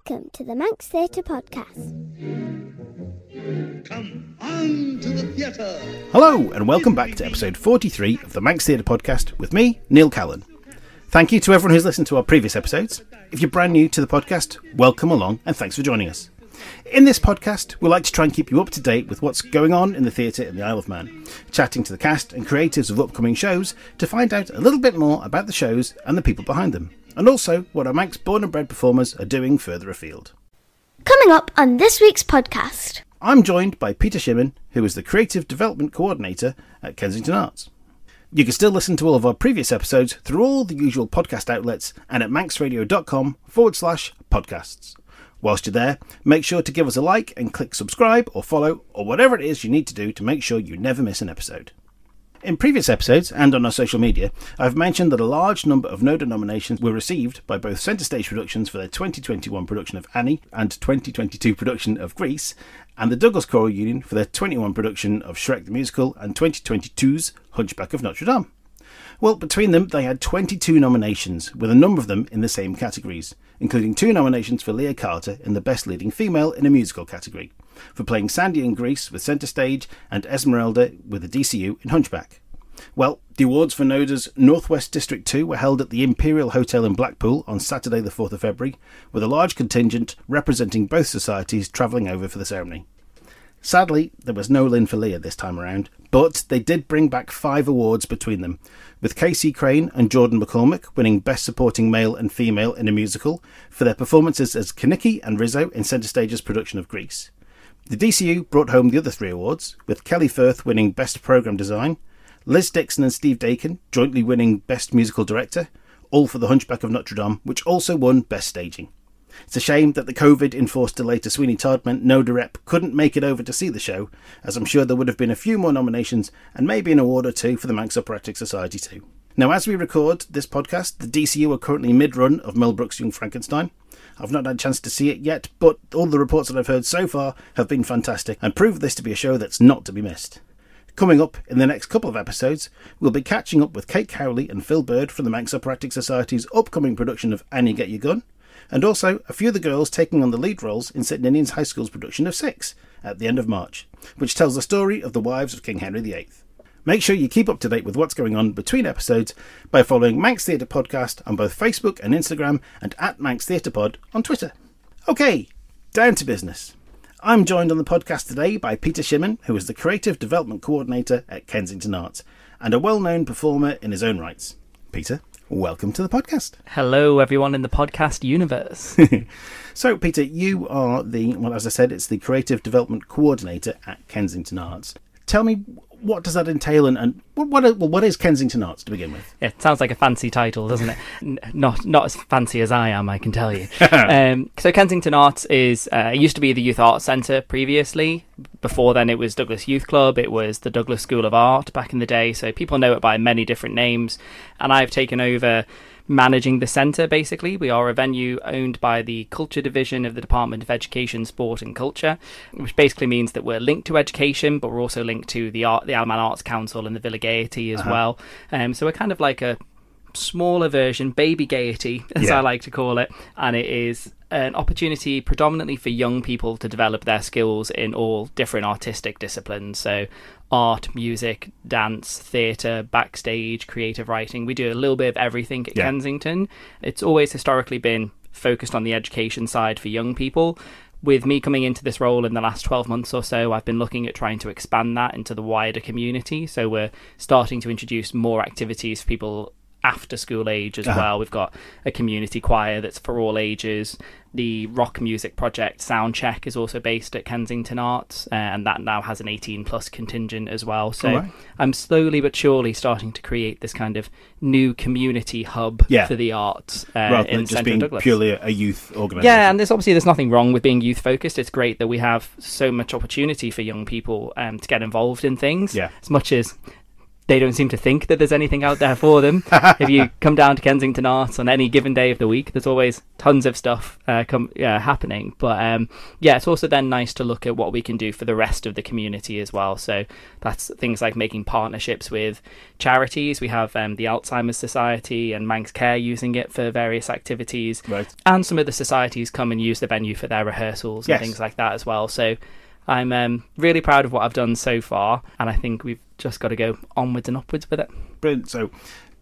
Welcome to the Manx Theatre Podcast. Come on to the theatre! Hello, and welcome back to episode 43 of the Manx Theatre Podcast with me, Neil Callin. Thank you to everyone who's listened to our previous episodes. If you're brand new to the podcast, welcome along and thanks for joining us. In this podcast, we like to try and keep you up to date with what's going on in the theatre in the Isle of Man, chatting to the cast and creatives of upcoming shows to find out a little bit more about the shows and the people behind them, and also what our Manx born and bred performers are doing further afield. Coming up on this week's podcast. I'm joined by Peter Shimmin, who is the Creative Development Co-Ordinator at Kensington Arts. You can still listen to all of our previous episodes through all the usual podcast outlets and at manxradio.com/podcasts. Whilst you're there, make sure to give us a like and click subscribe or follow or whatever it is you need to do to make sure you never miss an episode. In previous episodes and on our social media, I've mentioned that a large number of NODA nominations were received by both Centre Stage Productions for their 2021 production of Annie and 2022 production of Grease, and the Douglas Choral Union for their 21 production of Shrek the Musical and 2022's Hunchback of Notre Dame. Well, between them, they had 22 nominations, with a number of them in the same categories, including 2 nominations for Leah Carter in the Best Leading Female in a Musical category, for playing Sandy in Grease with Centre Stage and Esmeralda with the DCU in Hunchback. Well, the awards for NODA's North West District 2 were held at the Imperial Hotel in Blackpool on Saturday the 4th of February, with a large contingent representing both societies travelling over for the ceremony. Sadly, there was no Lynn for Leah this time around, but they did bring back 5 awards between them, with Casey Crane and Jordan McCormick winning Best Supporting Male and Female in a Musical for their performances as Kaniki and Rizzo in Centre Stage's production of Grease. The DCU brought home the other 3 awards, with Kelly Firth winning Best Programme Design, Liz Dixon and Steve Dakin jointly winning Best Musical Director, all for The Hunchback of Notre Dame, which also won Best Staging. It's a shame that the COVID-enforced delay to Sweeney Todd meant NODA rep couldn't make it over to see the show, as I'm sure there would have been a few more nominations and maybe an award or 2 for the Manx Operatic Society too. Now, as we record this podcast, the DCU are currently mid-run of Mel Brooks' Young Frankenstein. I've not had a chance to see it yet, but all the reports that I've heard so far have been fantastic and prove this to be a show that's not to be missed. Coming up in the next couple of episodes, we'll be catching up with Kate Cowley and Phil Bird from the Manx Operatic Society's upcoming production of Annie Get Your Gun, and also a few of the girls taking on the lead roles in St Ninian's High School's production of Six at the end of March, which tells the story of the wives of King Henry VIII. Make sure you keep up to date with what's going on between episodes by following Manx Theatre Podcast on both Facebook and Instagram and at Manx Theatre Pod on Twitter. Okay, down to business. I'm joined on the podcast today by Peter Shimmin, who is the Creative Development Co-Ordinator at Kensington Arts and a well-known performer in his own rights. Peter, welcome to the podcast. Hello, everyone in the podcast universe. So, Peter, you are as I said, it's the Creative Development Co-Ordinator at Kensington Arts. Tell me, what does that entail, and what is Kensington Arts to begin with? It sounds like a fancy title, doesn't it? Not as fancy as I am, I can tell you. So Kensington Arts is it used to be the Youth Arts Centre previously. Before then, it was Douglas Youth Club. It was the Douglas School of Art back in the day. So people know it by many different names, and I've taken over managing the centre. Basically, we are a venue owned by the Culture Division of the Department of Education, Sport and Culture, which basically means that we're linked to education, but we're also linked to the Isle of Man Arts Council and the Villa Gaiety as well. So we're kind of like a smaller version, Baby Gaiety, as I like to call it, and it is an opportunity predominantly for young people to develop their skills in all different artistic disciplines. So art, music, dance, theatre, backstage, creative writing. We do a little bit of everything at Kensington. It's always historically been focused on the education side for young people. With me coming into this role in the last 12 months or so, I've been looking at trying to expand that into the wider community. So we're starting to introduce more activities for people after school age as well. We've got a community choir that's for all ages. The rock music project Soundcheck is also based at Kensington Arts, and that now has an 18 plus contingent as well. So I'm slowly but surely starting to create this kind of new community hub for the arts rather than in just Central being Douglas. purely a youth organisation. Yeah, and there's nothing wrong with being youth focused. It's great that we have so much opportunity for young people to get involved in things. As much as they don't seem to think that there's anything out there for them. If you come down to Kensington Arts on any given day of the week, there's always tons of stuff happening. But it's also then nice to look at what we can do for the rest of the community as well. So that's things like making partnerships with charities. We have the Alzheimer's Society and Manx Care using it for various activities. Right. And some of the societies come and use the venue for their rehearsals and things like that as well. So I'm really proud of what I've done so far, and I think we've just got to go onwards and upwards with it. Brilliant. So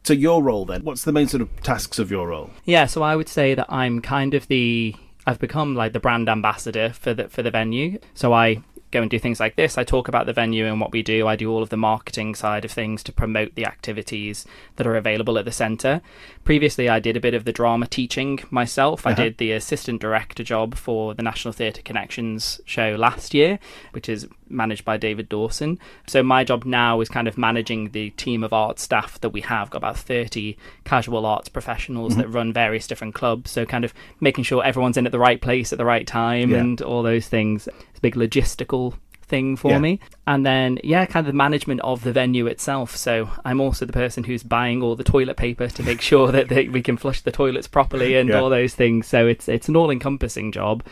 your role then, what's the main sort of tasks of your role? Yeah, so I would say that I'm kind of I've become like the brand ambassador for the venue. So I go and do things like this. I talk about the venue and what we do. I do all of the marketing side of things to promote the activities that are available at the centre. Previously, I did a bit of the drama teaching myself. I did the assistant director job for the National Theatre Connections show last year, which is managed by David Dawson. So my job now is kind of managing the team of art staff that we have. Got about 30 casual arts professionals that run various different clubs. So kind of making sure everyone's in at the right place at the right time and all those things. It's a big logistical thing for me. And then kind of the management of the venue itself. So I'm also the person who's buying all the toilet paper to make sure that we can flush the toilets properly and all those things. So it's an all-encompassing job.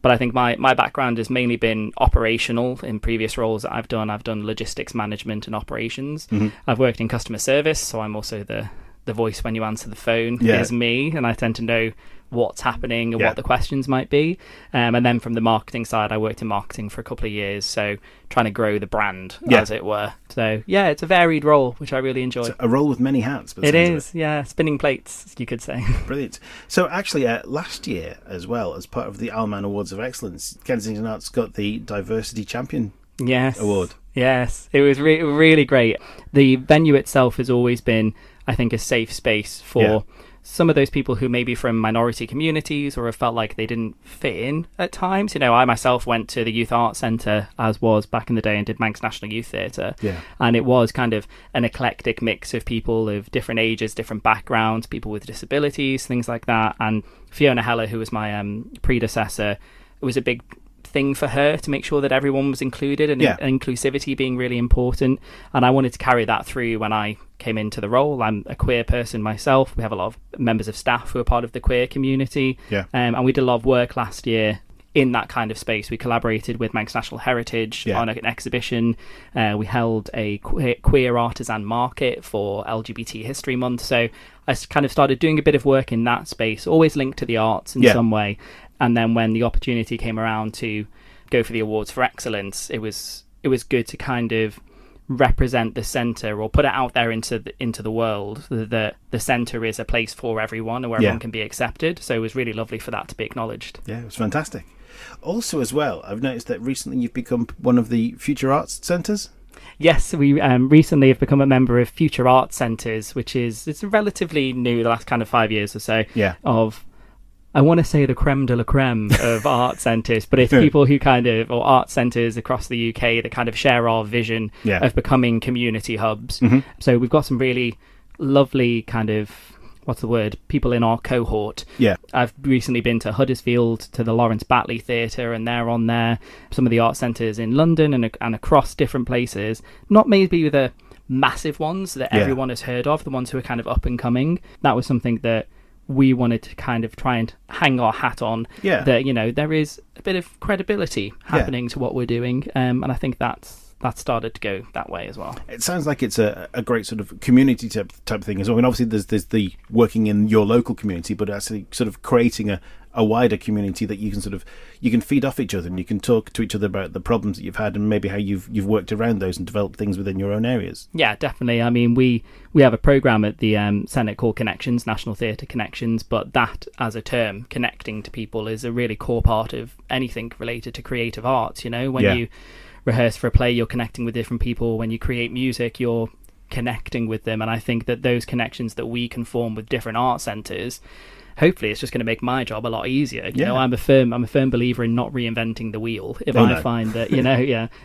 But I think my background has mainly been operational in previous roles that I've done. I've done logistics management and operations. I've worked in customer service, so I'm also the voice when you answer the phone is me, and I tend to know what's happening and what the questions might be. And then from the marketing side, I worked in marketing for a couple of years, so trying to grow the brand, as it were. So it's a varied role, which I really enjoy. So a role with many hats. It is, spinning plates, you could say. Brilliant. So actually, last year as well, as part of the Alman Awards of Excellence, Kensington Arts got the Diversity Champion Award. Yes, it was really great. The venue itself has always been, I think, a safe space for some of those people who may be from minority communities or have felt like they didn't fit in at times. You know, I myself went to the Youth Arts Centre, as was back in the day, and did Manx National Youth Theatre. And it was kind of an eclectic mix of people of different ages, different backgrounds, people with disabilities, things like that. And Fiona Heller, who was my predecessor, it was a big thing for her to make sure that everyone was included and inclusivity being really important. And I wanted to carry that through when I came into the role. I'm a queer person myself. We have a lot of members of staff who are part of the queer community. And we did a lot of work last year in that kind of space. We collaborated with Manx National Heritage on an exhibition. We held a queer artisan market for LGBT History Month. So I kind of started doing a bit of work in that space, always linked to the arts in some way. And then when the opportunity came around to go for the Awards for Excellence, it was good to kind of represent the centre or put it out there into the world that the centre is a place for everyone and where everyone can be accepted. So it was really lovely for that to be acknowledged. Yeah, it was fantastic. Also as well, I've noticed that recently you've become one of the Future Arts Centres. Yes, we recently have become a member of Future Arts Centres, which it's relatively new, the last kind of 5 years or so, of, I want to say, the creme de la creme of art centres, but it's people who or art centres across the UK that kind of share our vision of becoming community hubs. So we've got some really lovely kind of, people in our cohort. I've recently been to Huddersfield, to the Lawrence Batley Theatre, and they're on there. Some of the art centres in London and across different places. Not maybe the massive ones that everyone has heard of, the ones who are kind of up and coming. That was something that we wanted to kind of try and hang our hat on, that, you know, there is a bit of credibility happening to what we're doing, and I think that started to go that way as well. It sounds like it's a great sort of community type thing as well. I mean, obviously there's the working in your local community, but actually sort of creating a wider community that you can feed off each other, and you can talk to each other about the problems that you've had and maybe how you've worked around those and developed things within your own areas. Yeah, definitely. I mean, we have a programme at the Senate called Connections, National Theatre Connections, but that as a term, connecting to people, is a really core part of anything related to creative arts. You know, when you rehearse for a play, you're connecting with different people. When you create music, you're connecting with them, and I think that those connections that we can form with different art centres, hopefully it's just going to make my job a lot easier. You know, I'm a firm believer in not reinventing the wheel. If I find that,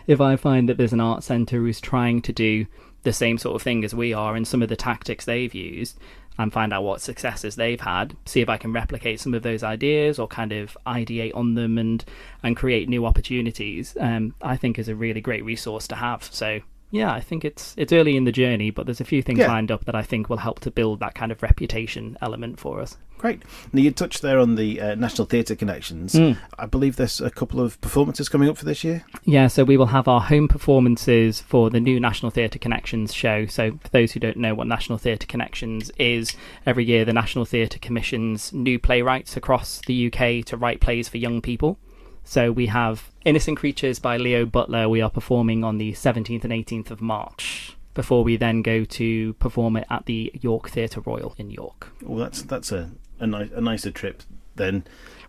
if I find that there's an art centre who's trying to do the same sort of thing as we are and some of the tactics they've used, and find out what successes they've had, see if I can replicate some of those ideas or kind of ideate on them and create new opportunities, I think is a really great resource to have. So Yeah, I think it's early in the journey, but there's a few things lined up that I think will help to build that kind of reputation element for us. Great. Now, you touched there on the National Theatre Connections. I believe there's a couple of performances coming up for this year. Yeah, so we will have our home performances for the new National Theatre Connections show. So for those who don't know what National Theatre Connections is, every year the National Theatre commissions new playwrights across the UK to write plays for young people. So we have Innocent Creatures by Leo Butler. We are performing on the 17th and 18th of March, before we then go to perform it at the York Theatre Royal in York. Well, that's a nicer trip than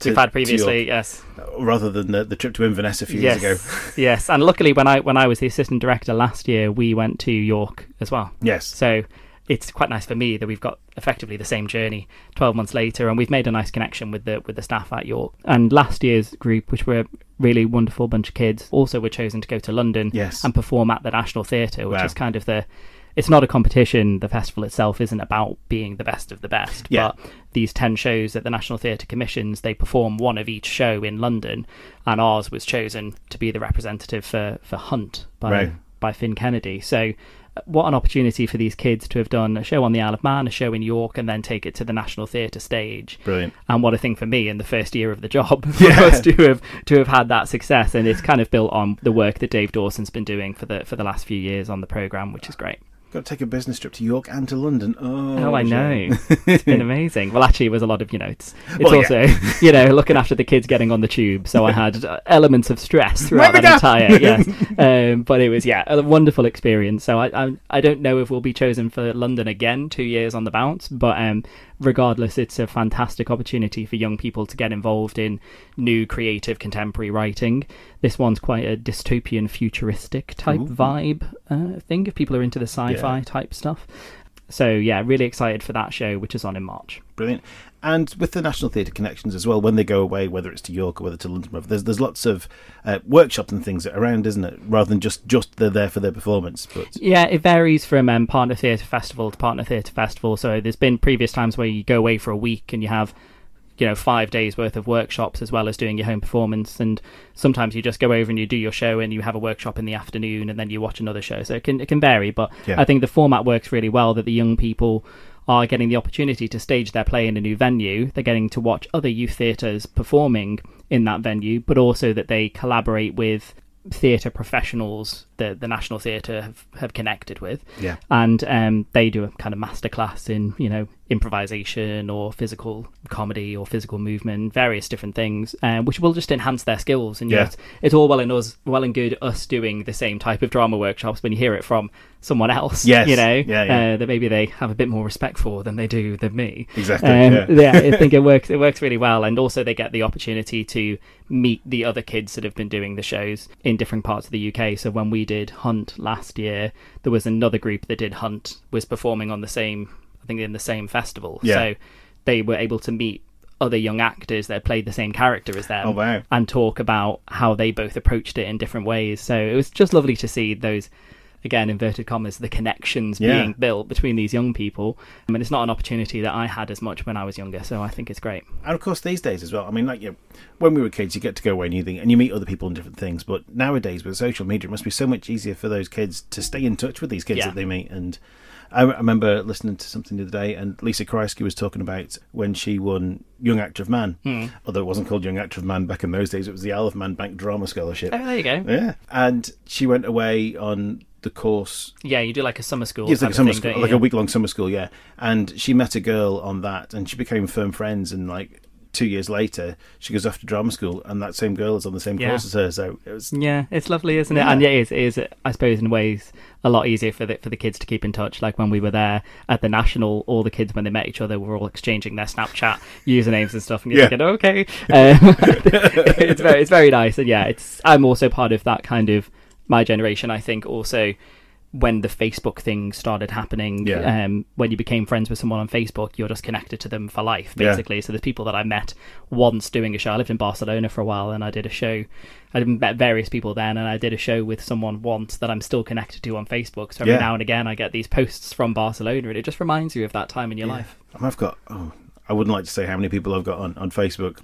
we've had previously, yes. Rather than the trip to Inverness a few years ago. Yes, and luckily when I was the assistant director last year, we went to York as well. Yes. So it's quite nice for me that we've got effectively the same journey 12 months later, and we've made a nice connection with the staff at York. And last year's group, which were a really wonderful bunch of kids, also were chosen to go to London and perform at the National Theatre, which is kind of it's not a competition. The festival itself isn't about being the best of the best, but these 10 shows that the National Theatre commissions, they perform one of each show in London, and ours was chosen to be the representative for Hunt by Finn Kennedy. So what an opportunity for these kids to have done a show on the Isle of Man, a show in York, and then take it to the National Theatre stage. Brilliant. And what a thing for me in the first year of the job for us to have had that success. And it's kind of built on the work that Dave Dawson's been doing for the last few years on the programme, which is great. Got to take a business trip to York and to London. Oh, I know. It's been amazing. Well, actually, it was a lot of, it's also, looking after the kids getting on the tube. So I had elements of stress throughout that entire, but it was, a wonderful experience. So I don't know if we'll be chosen for London again 2 years on the bounce, but regardless, it's a fantastic opportunity for young people to get involved in new creative contemporary writing. This one's quite a dystopian futuristic type vibe thing, if people are into the sci-fi type stuff. So really excited for that show, which is on in March. Brilliant. And with the National Theatre Connections as well, when they go away, whether it's to York or whether to London, there's lots of workshops and things around, isn't it? Rather than just they're there for their performance. But yeah, it varies from partner theatre festival to partner theatre festival. So there's been previous times where you go away for a week and you have 5 days worth of workshops as well as doing your home performance, and sometimes you just go over and you do your show and you have a workshop in the afternoon and then you watch another show. So it can vary, but I think the format works really well, that the young people are getting the opportunity to stage their play in a new venue. They're getting to watch other youth theatres performing in that venue, but also that they collaborate with theatre professionals that the National Theatre have connected with, and they do a kind of masterclass in improvisation or physical comedy or physical movement, various different things, which will just enhance their skills. And it's all well and good us doing the same type of drama workshops when you hear it from someone else, that maybe they have a bit more respect for than they do than me. Exactly. I think it works really well, and also they get the opportunity to meet the other kids that have been doing the shows in different parts of the UK. So when we did Hunt last year, there was another group that did Hunt, was performing on the same festival. So they were able to meet other young actors that played the same character as them and talk about how they both approached it in different ways. So it was just lovely to see those, again, inverted commas, the connections being built between these young people. I mean, it's not an opportunity that I had as much when I was younger, so I think it's great. And of course these days as well, I mean, when we were kids, you get to go away and you meet other people in different things, but nowadays with social media, it must be so much easier for those kids to stay in touch with these kids that they meet. And I remember listening to something the other day, and Lisa Kreisky was talking about when she won Young Actor of Man, although it wasn't called Young Actor of Man back in those days, it was the Isle of Man Bank Drama Scholarship. Oh, there you go. Yeah. And she went away on the course. Yeah, you do like a summer school. Yes, like a summer school, like a week-long summer school, And she met a girl on that, and she became firm friends, and 2 years later, she goes off to drama school, and that same girl is on the same course as her. So it was, it's lovely, isn't it? And it is, I suppose, in ways a lot easier for the kids to keep in touch. Like when we were there at the National, all the kids, when they met each other, were all exchanging their Snapchat usernames and stuff, and you're thinking, okay, it's very nice. And I'm also part of that kind of my generation. I think also, when the Facebook thing started happening, when you became friends with someone on Facebook, you're just connected to them for life, basically. So there's people that I met once doing a show. I lived in Barcelona for a while, and I did a show. I met various people then, and I did a show with someone once that I'm still connected to on Facebook. So every now and again, I get these posts from Barcelona, and it just reminds you of that time in your life. I've got... I wouldn't like to say how many people I've got on Facebook,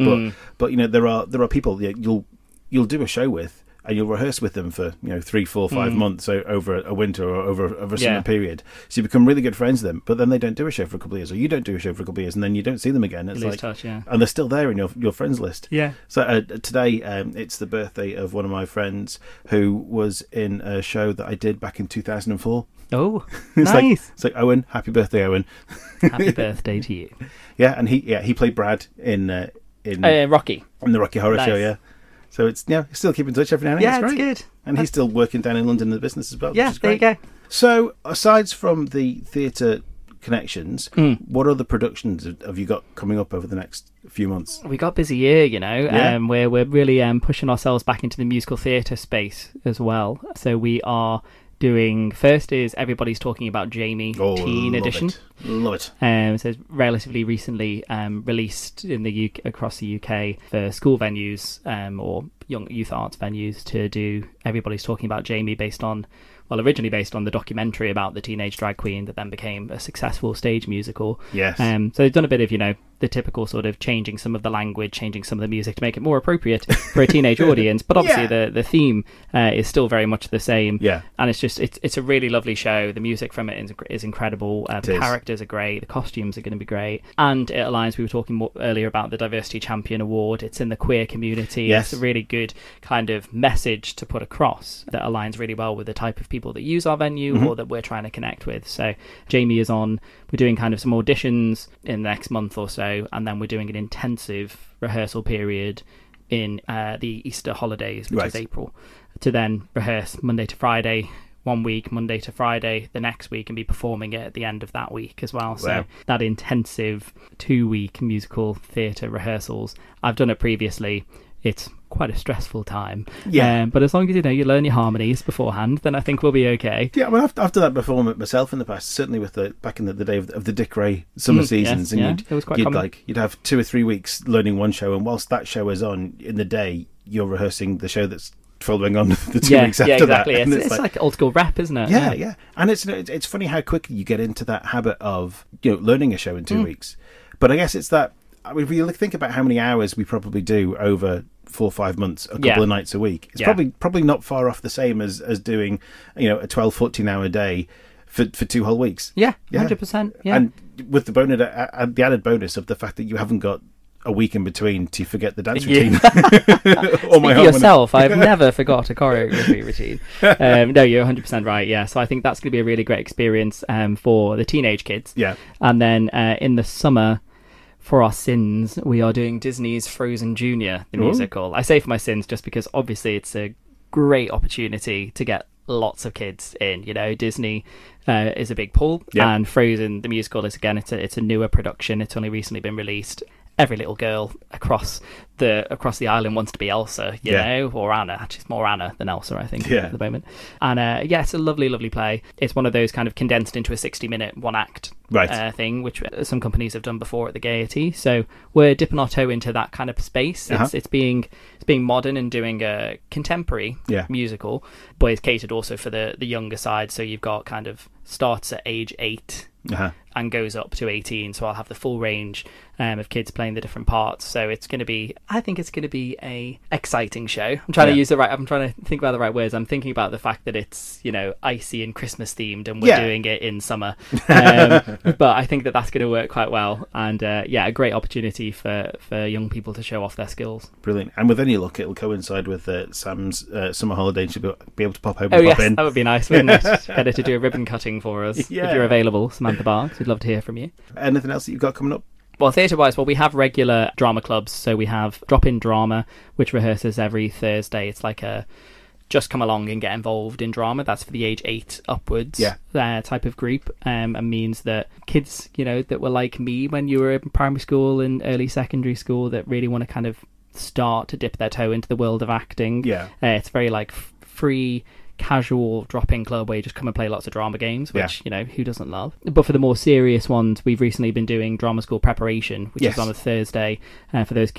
but there are people you'll do a show with, and you'll rehearse with them for 3, 4, 5 months over a winter or over a summer period. So you become really good friends with them. But then they don't do a show for a couple of years, or you don't do a show for a couple of years, and then you don't see them again. It's you lose like touch, yeah. And they're still there in your friends list. Yeah. So today it's the birthday of one of my friends who was in a show that I did back in 2004. Oh, it's nice. It's like, Owen, happy birthday, Owen. Happy birthday to you. Yeah, and he played Brad in Rocky. In the Rocky Horror Nice. Show, yeah. So it's still keep in touch every now and then. Yeah, It's it's great. good. And he's still working down in London in the business as well. Yeah, which is there you great. go. So aside from the theatre connections, what other productions have you got coming up over the next few months? We got a busy year, Yeah. we're really pushing ourselves back into the musical theatre space as well. So we are doing, first is Everybody's Talking About Jamie Teen Edition. Love it. So it's relatively recently released in the UK, across the UK for school venues or young youth arts venues to do Everybody's Talking About Jamie originally based on the documentary about the teenage drag queen that then became a successful stage musical. Yes. So they've done a bit of, the typical sort of changing some of the language, changing some of the music to make it more appropriate for a teenage audience. But obviously the theme is still very much the same. Yeah. And it's a really lovely show. The music from it is incredible. The characters are great. The costumes are going to be great. And it aligns, we were talking earlier about the Diversity Champion Award. It's in the queer community. Yes. It's a really good kind of message to put across that aligns really well with the type of people that use our venue or that we're trying to connect with. So Jamie is on. We're doing kind of some auditions in the next month or so, and then we're doing an intensive rehearsal period in the Easter holidays, which is April, to then rehearse Monday to Friday, 1 week, Monday to Friday, the next week, and be performing it at the end of that week as well. So that intensive 2-week musical theatre rehearsals, I've done it previously. It's quite a stressful time. Yeah. But as long as you learn your harmonies beforehand, then I think we'll be okay. Yeah, well, I've done that before myself in the past. Certainly with back in the day of the Dick Ray summer seasons, and it was quite common. you'd have 2 or 3 weeks learning one show, and whilst that show is on in the day, you're rehearsing the show that's following on the 2 weeks after exactly. that. It's like old school rap, isn't it? Yeah. And it's funny how quickly you get into that habit of learning a show in 2 weeks. But I guess it's that. I mean, if you think about how many hours we probably do over 4 or 5 months, a couple of nights a week, it's probably not far off the same as doing a 12, 14-hour day for 2 whole weeks. Yeah, 100%. Yeah, and with the the added bonus of the fact that you haven't got a week in between to forget the dance routine. Speaking yourself, I've never forgot a choreography routine. No, you're 100% right. Yeah, so I think that's going to be a really great experience for the teenage kids. Yeah, and then in the summer, for our sins, we are doing Disney's Frozen Junior, the musical. I say for my sins just because obviously it's a great opportunity to get lots of kids in. Disney is a big pull, and Frozen, the musical, is again, it's a newer production. It's only recently been released. Every little girl across the island wants to be Elsa, you know, or Anna. Actually, it's more Anna than Elsa, I think, at the moment. And it's a lovely, lovely play. It's one of those kind of condensed into a 60-minute one-act thing, which some companies have done before at the Gaiety. So we're dipping our toe into that kind of space. It's being modern and doing a contemporary musical, but it's catered also for the younger side. So you've got kind of starts at age 8 and goes up to 18. So I'll have the full range of kids playing the different parts. So I think it's going to be a exciting show. I'm trying to think about the right words. I'm thinking about the fact that it's, icy and Christmas themed, and we're doing it in summer. But I think that's going to work quite well. And a great opportunity for young people to show off their skills. Brilliant. And with any luck, it'll coincide with Sam's summer holiday. She'll be able to pop home and pop in. That would be nice, wouldn't it? Get her to do a ribbon cutting for us. If you're available, Samantha Barks, we'd love to hear from you. Anything else that you've got coming up? Well, theatre-wise, we have regular drama clubs. So we have Drop-In Drama, which rehearses every Thursday. It's like a just come along and get involved in drama. That's for the age 8 upwards type of group, and means that kids, that were like me when you were in primary school and early secondary school, that really want to kind of start to dip their toe into the world of acting. It's very like free, casual drop-in club where you just come and play lots of drama games, which who doesn't love. But for the more serious ones, we've recently been doing drama school preparation, which is on a Thursday for those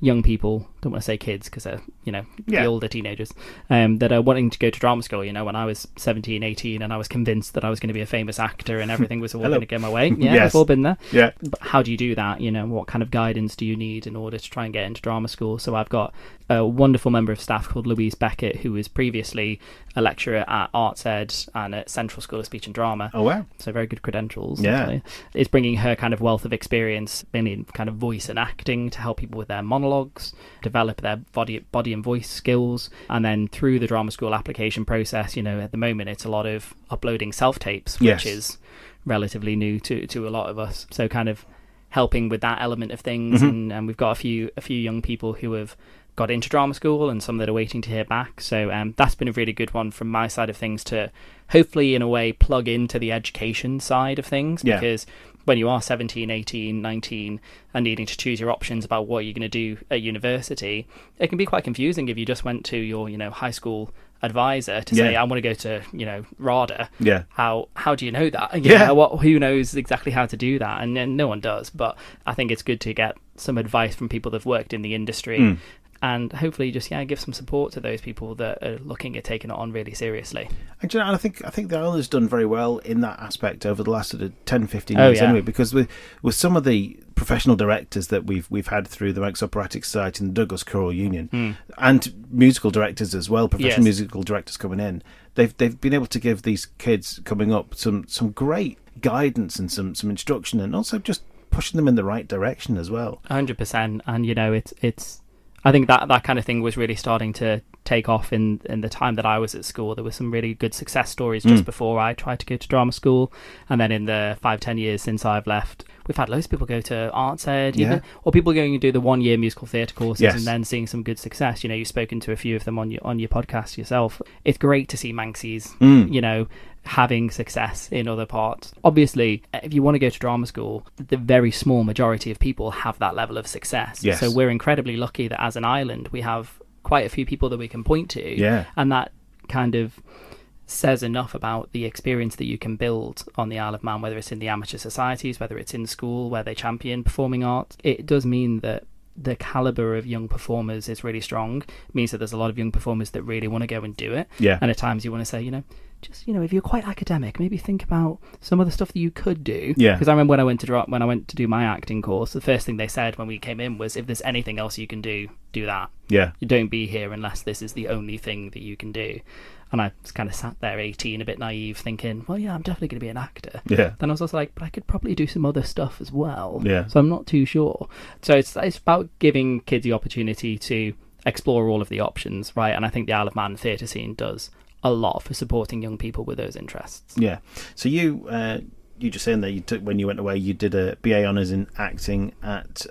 young people don't want to say kids because they're, the Yeah. older teenagers, that are wanting to go to drama school. When I was 17, 18 and I was convinced that I was going to be a famous actor and everything was all going to go my way. Yeah, Yes. I've all been there. Yeah. But how do you do that? What kind of guidance do you need in order to try and get into drama school? So I've got a wonderful member of staff called Louise Beckett, who was previously a lecturer at Arts Ed and at Central School of Speech and Drama. Oh, wow. So very good credentials. Yeah. Actually. Is bringing her kind of wealth of experience, mainly in kind of voice and acting, to help people with their monologues, develop their body and voice skills. And then through the drama school application process, at the moment it's a lot of uploading self-tapes, Yes. which is relatively new to a lot of us. So kind of helping with that element of things. And we've got a few young people who have got into drama school and some that are waiting to hear back. So that's been a really good one from my side of things to hopefully in a way plug into the education side of things. Yeah. Because when you are 17, 18, 19 and needing to choose your options about what you're going to do at university, it can be quite confusing if you just went to your high school advisor to say I want to go to RADA. Yeah. How do you know that? Yeah. Who knows exactly how to do that? And no one does. But I think it's good to get some advice from people that've worked in the industry. And hopefully just give some support to those people that are looking at taking it on really seriously. And I think the island's done very well in that aspect over the last sort of 10, 15 years anyway, because with some of the professional directors that we've had through the Manx Operatic Society and the Douglas Choral Union, and musical directors as well, professional musical directors coming in, they've been able to give these kids coming up some great guidance and some instruction, and also just pushing them in the right direction as well. 100%. And it's I think that kind of thing was really starting to take off in the time that I was at school. There were some really good success stories just before I tried to go to drama school, and then in the 5-10 years since I've left, we've had loads of people go to Arts Ed, or people going and do the 1-year musical theatre courses and then seeing some good success. You've spoken to a few of them on your podcast yourself. It's great to see Manxies, having success in other parts. Obviously, if you want to go to drama school, the very small majority of people have that level of success. Yes. So we're incredibly lucky that as an island, we have quite a few people that we can point to. Yeah. And that kind of says enough about the experience that you can build on the Isle of Man, whether it's in the amateur societies, whether it's in school where they champion performing arts. It does mean that the caliber of young performers is really strong. It means that there's a lot of young performers that really want to go and do it. Yeah. And at times you want to say, if you're quite academic, maybe think about some of the stuff that you could do. Yeah. Because I remember when I went to do my acting course, the first thing they said when we came in was, if there's anything else you can do that. Yeah. You don't be here unless this is the only thing that you can do. And I just kind of sat there 18, a bit naive, thinking, well, yeah, I'm definitely going to be an actor. Yeah. Then I was also like, but I could probably do some other stuff as well. Yeah. So I'm not too sure. So it's about giving kids the opportunity to explore all of the options, right? And I think the Isle of Man theatre scene does a lot for supporting young people with those interests. Yeah. So you just saying that when you went away, you did a BA Honours in acting at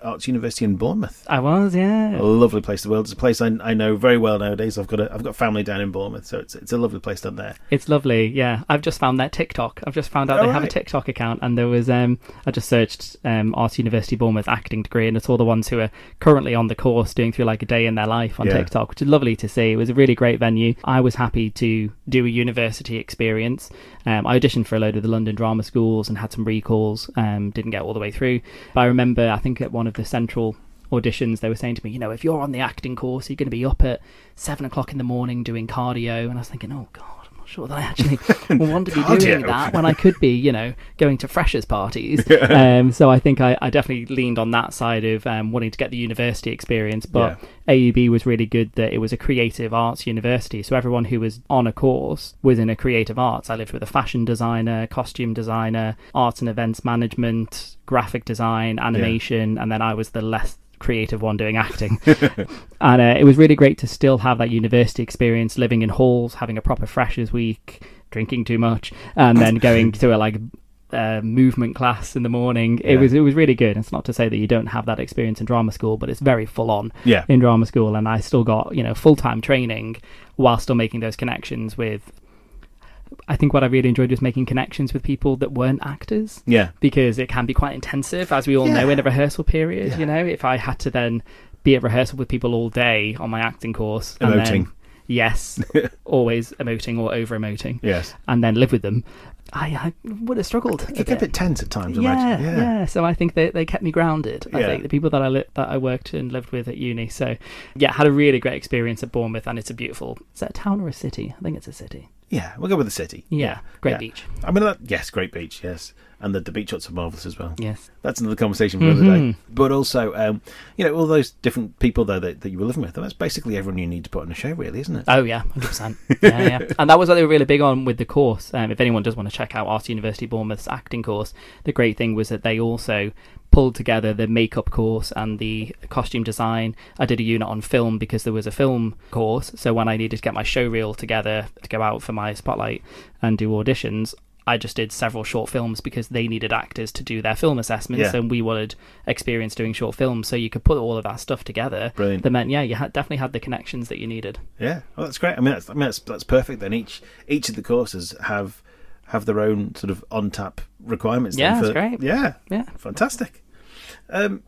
Arts University in Bournemouth. I was, yeah. A lovely place to world. It's a place I know very well nowadays. I've got family down in Bournemouth, so it's a lovely place down there. It's lovely, yeah. I've just found their TikTok. I've just found out they have a TikTok account, and there was I just searched Arts University Bournemouth acting degree, and it's all the ones who are currently on the course doing through like a day in their life on TikTok, which is lovely to see. It was a really great venue. I was happy to do a university experience. I auditioned for a load of the London drama schools and had some recalls. Didn't get all the way through, but I remember I think at one of the central auditions they were saying to me, if you're on the acting course, you're going to be up at 7 o'clock in the morning doing cardio. And I was thinking, oh god, I'm not sure that I actually want to be doing that when I could be going to freshers parties. So I think I definitely leaned on that side of wanting to get the university experience. But AUB was really good that it was a creative arts university, so everyone who was on a course was in a creative arts. I lived with a fashion designer, costume designer, arts and events management, graphic design, animation, and then I was the less creative one doing acting. And it was really great to still have that university experience, living in halls, having a proper freshers week, drinking too much, and then going to a movement class in the morning. It was really good. It's not to say that you don't have that experience in drama school, but it's very full on in drama school, and I still got full-time training while still making those connections with. I think what I really enjoyed was making connections with people that weren't actors. Yeah. Because it can be quite intensive, as we all know, in a rehearsal period. If I had to then be at rehearsal with people all day on my acting course. Emoting. yes, always emoting or over-emoting, Yes. and then live with them, I would have struggled. It can get a bit tense at times, I Yeah, imagine. yeah. So I think they kept me grounded. I Yeah. think the people that I worked and lived with at uni. So yeah, had a really great experience at Bournemouth, and it's a beautiful. Is that a town or a city? I think it's a city. Yeah, we'll go with the city. Yeah, great Yeah. beach. I mean, yes, great beach, yes. And the beach huts are marvellous as well. Yes. That's another conversation for another day. But also, all those different people, though, that you were living with, that's basically everyone you need to put on a show, really, isn't it? Oh, yeah, 100%. Yeah. And that was what they were really big on with the course. If anyone does want to check out Art University Bournemouth's acting course, the great thing was that they also pulled together the makeup course and the costume design. I did a unit on film because there was a film course. So when I needed to get my show reel together to go out for my spotlight and do auditions, I just did several short films because they needed actors to do their film assessments, and we wanted experience doing short films. So you could put all of that stuff together. Brilliant. That meant, you definitely had the connections that you needed. Yeah, well, that's great. I mean, that's perfect. Then each of the courses have their own sort of on tap requirements. Yeah, then that's great. Yeah, fantastic.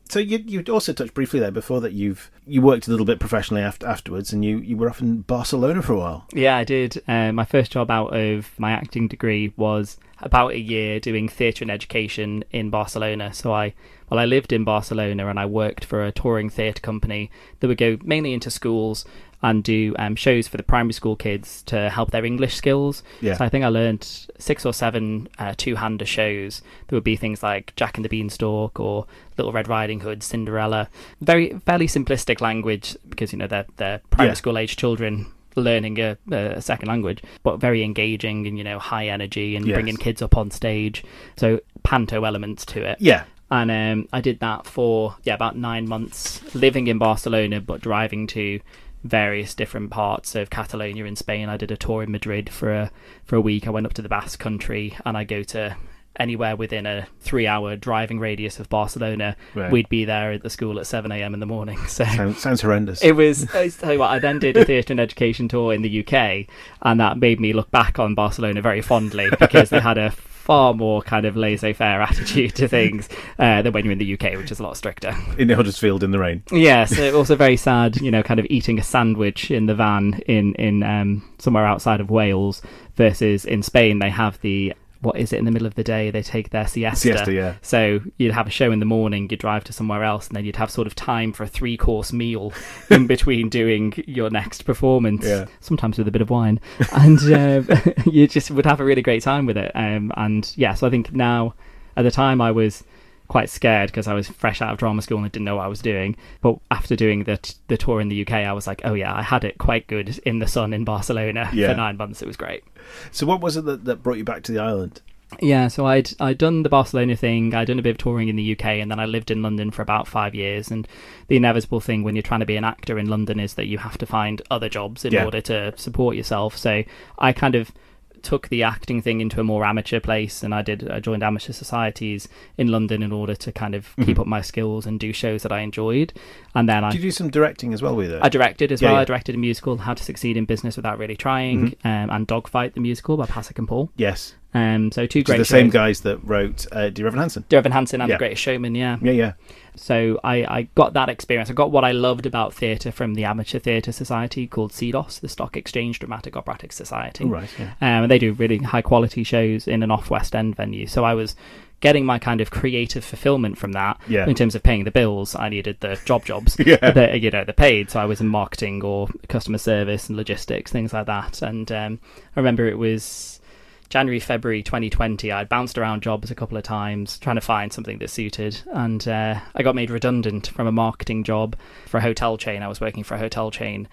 So you also touched briefly there before that you worked a little bit professionally afterwards, and you were off in Barcelona for a while. Yeah, I did. My first job out of my acting degree was about a year doing theatre and education in Barcelona. So I lived in Barcelona and I worked for a touring theatre company that would go mainly into schools and do shows for the primary school kids to help their English skills. Yeah. So I think I learned 6 or 7 two-hander shows. There would be things like Jack and the Beanstalk or Little Red Riding Hood, Cinderella. Fairly simplistic language because, they're primary school age children learning a second language, but very engaging and, high energy and bringing kids up on stage. So panto elements to it. Yeah. And I did that for about 9 months, living in Barcelona, but driving to various different parts of Catalonia in Spain. I did a tour in Madrid for a week. I went up to the Basque Country, and I go to anywhere within a 3-hour driving radius of Barcelona. Right. We'd be there at the school at 7 a.m. in the morning. So sounds horrendous. it was. I tell you what, I then did a theatre and education tour in the UK, and that made me look back on Barcelona very fondly because they had a far more kind of laissez-faire attitude to things than when you're in the UK, which is a lot stricter. In Huddersfield in the rain. Yes, also very sad, kind of eating a sandwich in the van in somewhere outside of Wales versus in Spain they have what is it in the middle of the day? They take their siesta. Yeah. So you'd have a show in the morning, you'd drive to somewhere else, and then you'd have sort of time for a 3-course meal in between doing your next performance, sometimes with a bit of wine. And you just would have a really great time with it. So I think now, at the time I was quite scared because I was fresh out of drama school and I didn't know what I was doing. But after doing the tour in the UK, I was like, oh yeah, I had it quite good in the sun in Barcelona for 9 months. It was great. So what was it that brought you back to the island? Yeah, so I'd done the Barcelona thing, I'd done a bit of touring in the UK, and then I lived in London for about 5 years. And the inevitable thing when you're trying to be an actor in London is that you have to find other jobs in order to support yourself. So I kind of took the acting thing into a more amateur place, and I joined amateur societies in London in order to kind of keep up my skills and do shows that I enjoyed. And then Did you do some directing as well with it? I directed as well. Yeah. I directed a musical, How to Succeed in Business Without Really Trying, and Dogfight the Musical by Pasek and Paul. Yes. So two great the shows. Same guys that wrote Dear Evan Hansen. Dear Evan Hansen and The Greatest Showman, Yeah. So I got that experience. I got what I loved about theatre from the Amateur Theatre Society called CEDOS, the Stock Exchange Dramatic Operatic Society. Oh, right, yeah. And they do really high quality shows in an off-West End venue. So I was getting my kind of creative fulfillment from that. Yeah. In terms of paying the bills, I needed the jobs the paid. So I was in marketing or customer service and logistics, things like that. And I remember it was January, February 2020, I'd bounced around jobs a couple of times trying to find something that suited, and I got made redundant from a marketing job for a hotel chain. I was working for a hotel chain,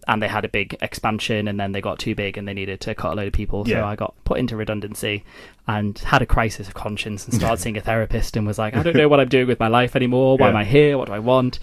and they had a big expansion, and then they got too big and they needed to cut a load of people. So I got put into redundancy and had a crisis of conscience and started seeing a therapist and was like, I don't know what I'm doing with my life anymore. Why am I here? What do I want?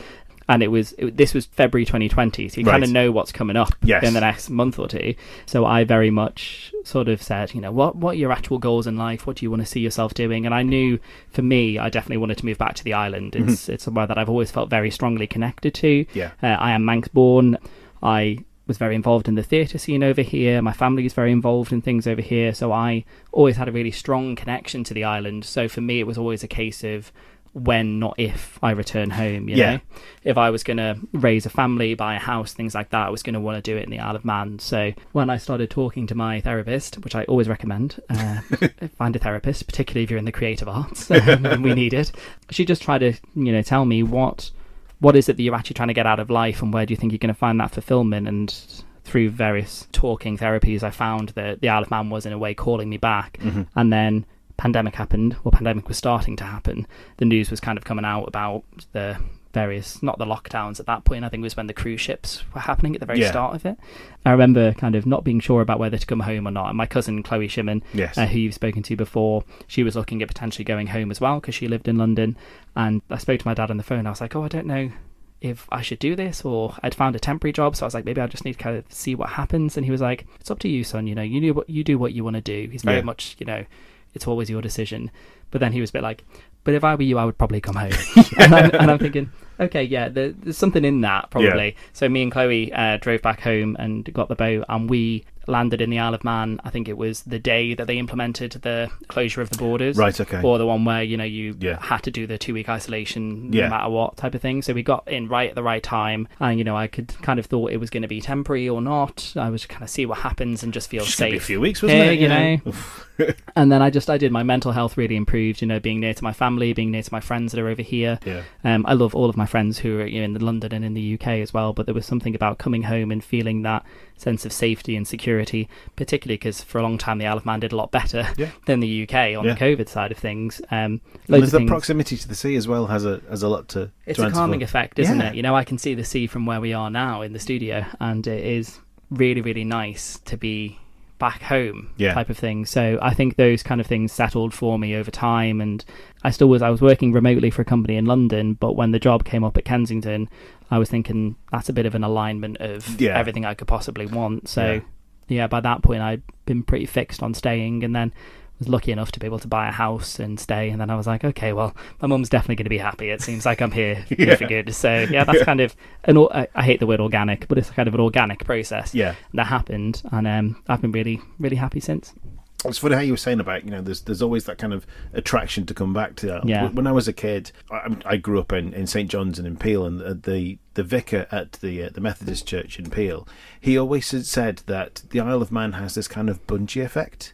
And this was February 2020, so you kind of know what's coming up in the next month or two. So I very much sort of said, what are your actual goals in life? What do you want to see yourself doing? And I knew, for me, I definitely wanted to move back to the island. It's somewhere that I've always felt very strongly connected to. Yeah. I am Manx born. I was very involved in the theatre scene over here. My family is very involved in things over here. So I always had a really strong connection to the island. So for me, it was always a case of, when, not if, I return home, you know? If I was going to raise a family, buy a house, things like that, I was going to want to do it in the Isle of Man. So when I started talking to my therapist, which I always recommend, find a therapist, particularly if you're in the creative arts, and we need it, she just tried to, tell me what is it that you're actually trying to get out of life, and where do you think you're going to find that fulfillment? And through various talking therapies, I found that the Isle of Man was in a way calling me back. And then pandemic happened, or pandemic was starting to happen. The news was kind of coming out about the various, not the lockdowns at that point, I think it was when the cruise ships were happening at the very start of it. I remember kind of not being sure about whether to come home or not. And my cousin Chloe Shimmin, who you've spoken to before, she was looking at potentially going home as well, because she lived in London. And I spoke to my dad on the phone. I was like, I don't know if I should do this, or I'd found a temporary job, so I was like, maybe I just need to kind of see what happens. And he was like, it's up to you, son, you do what you want to do. He's very much, it's always your decision. But then he was a bit like, but if I were you, I would probably come home. and I'm thinking, okay, there's something in that, probably. So me and Chloe drove back home and got the boat, and we landed in the Isle of Man. I think it was the day that they implemented the closure of the borders. Right, okay. Or the one where, you had to do the 2-week isolation no matter what type of thing. So we got in right at the right time. And, I could kind of thought it was going to be temporary or not. I was kind of see what happens and just feel safe. Be a few weeks, wasn't it? You know. And then I did my mental health really improved, being near to my family, being near to my friends that are over here. I love all of my friends who are in London and in the UK as well, but there was something about coming home and feeling that sense of safety and security, particularly because for a long time the Isle of Man did a lot better than the UK on the COVID side of things. There's the proximity to the sea as well has a lot to it's a calming effect, isn't it? I can see the sea from where we are now in the studio, and it is really, really nice to be back home type of thing. So I think those kind of things settled for me over time, and I was working remotely for a company in London, but when the job came up at Kensington, I was thinking that's a bit of an alignment of everything I could possibly want. So by that point I'd been pretty fixed on staying, and then was lucky enough to be able to buy a house and stay. And then I was like, okay, well, my mum's definitely going to be happy. It seems like I'm here for good. So that's kind of I hate the word organic, but it's kind of an organic process that happened, and I've been really, really happy since. It's funny how you were saying about, there's always that kind of attraction to come back to that. When I was a kid, I grew up in St John's and in Peel, and the vicar at the Methodist Church in Peel, he always said that the Isle of Man has this kind of bungee effect.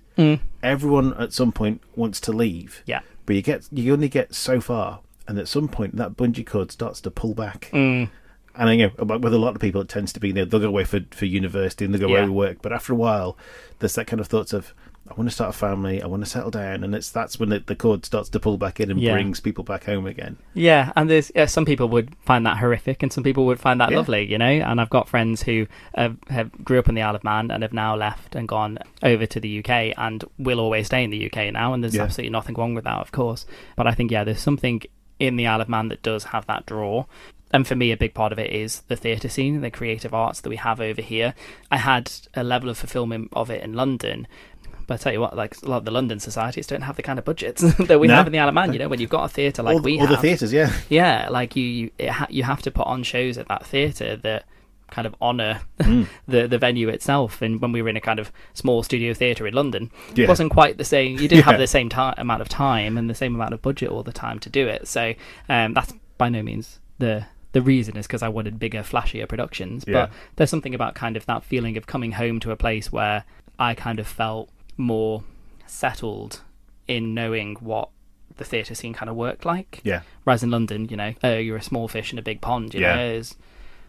Everyone at some point wants to leave, but you only get so far, and at some point that bungee cord starts to pull back. And with a lot of people, it tends to be they'll go away for university and they'll go away to work, but after a while, there's that kind of thoughts of, I want to start a family, I want to settle down, and that's when the cord starts to pull back in and brings people back home again. Yeah, and there's some people would find that horrific, and some people would find that lovely, And I've got friends who have grew up in the Isle of Man and have now left and gone over to the UK and will always stay in the UK now, and there's absolutely nothing wrong with that, of course. But I think, there's something in the Isle of Man that does have that draw. And for me, a big part of it is the theatre scene, the creative arts that we have over here. I had a level of fulfilment of it in London, but I tell you what, like a lot of the London societies don't have the kind of budgets that we have in the Isle of Man. When you've got a theatre like we have, all the theatres, like you have to put on shows at that theatre that kind of honour the venue itself. And when we were in a kind of small studio theatre in London, it wasn't quite the same. You didn't have the same amount of time and the same amount of budget all the time to do it. So that's by no means the reason, is because I wanted bigger, flashier productions. But there's something about kind of that feeling of coming home to a place where I kind of felt more settled in knowing what the theatre scene kind of worked like. Whereas in London, you're a small fish in a big pond. There's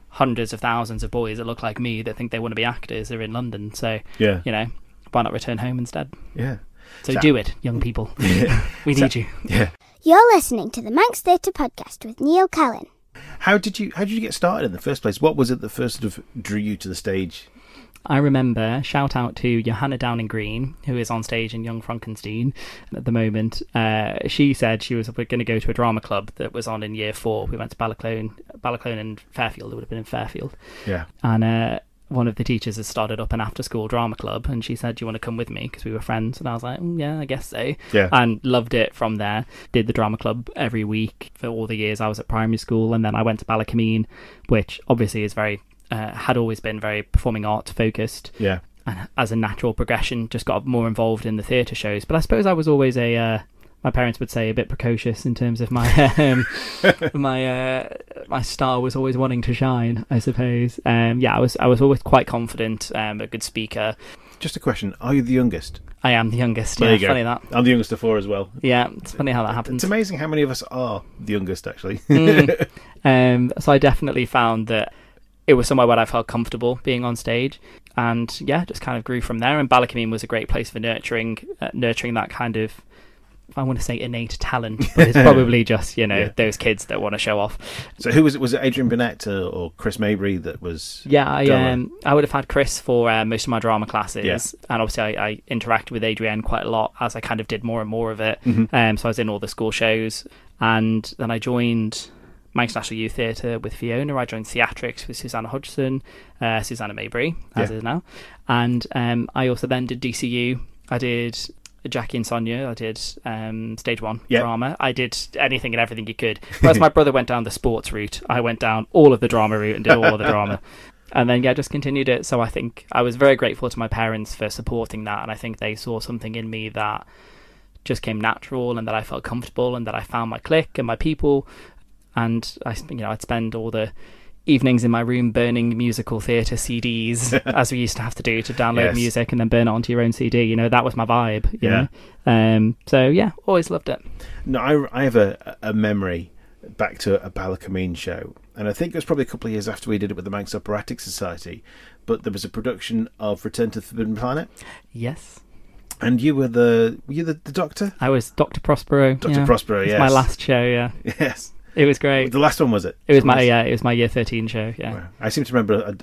hundreds of thousands of boys that look like me that think they want to be actors. They're in London. So, why not return home instead? So do it, young people. We need you. You're listening to the Manx Theatre Podcast with Neil Callin. How did you get started in the first place? What was it that first sort of drew you to the stage? I remember, shout out to Johanna Downing-Green, who is on stage in Young Frankenstein at the moment. She said she was going to go to a drama club that was on in year 4. We went to Balaclone and Fairfield. It would have been in Fairfield. And one of the teachers has started up an after-school drama club, and she said, do you want to come with me? Because we were friends. And I was like, yeah, I guess so. And loved it from there. Did the drama club every week for all the years I was at primary school. And then I went to Balaclone, which obviously is had always been very performing arts focused. And as a natural progression, just got more involved in the theatre shows. But I suppose I was always a my parents would say a bit precocious in terms of my my star was always wanting to shine, I suppose. I was always quite confident, a good speaker. Just a question: are you the youngest? I am the youngest. There Yeah, you go. funny that. I'm the youngest of 4 as well. Yeah, it's funny how that happens. It's amazing how many of us are the youngest, actually. So I definitely found that it was somewhere where I felt comfortable being on stage, and just kind of grew from there. And Ballacomine was a great place for nurturing that kind of, I want to say innate talent, but it's probably just those kids that want to show off. So who was it? Was it Adrian Burnett or Chris Mabry that was? I would have had Chris for most of my drama classes, and obviously I interacted with Adrienne quite a lot as I kind of did more and more of it. So I was in all the school shows, and then I joined Manx National Youth Theatre with Fiona. I joined Theatrics with Susanna Hodgson, Susanna Mabry, as is now, and I also then did DCU. I did Jackie and Sonia. I did stage 1 drama. I did anything and everything you could. Whereas my brother went down the sports route, I went down all of the drama route and did all of the drama. And then just continued it. So I think I was very grateful to my parents for supporting that, and I think they saw something in me that just came natural, and that I felt comfortable, and that I found my clique and my people. And I'd spend all the evenings in my room burning musical theatre CDs, as we used to have to do, to download music and then burn it onto your own CD. That was my vibe. You know? Always loved it. No, I have a memory back to a Ballacomine show, and I think it was probably a couple of years after we did it with the Manx Operatic Society, but there was a production of Return to the Forbidden Planet. Yes. And you were the doctor? I was Dr. Prospero. Dr. Prospero, yes. My last show, Yes. It was great. The last one, was it? It was my year 13 show. Yeah. Wow. I seem to remember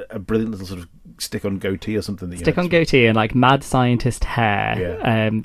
a brilliant little sort of stick-on goatee or something. Stick-on goatee and mad scientist hair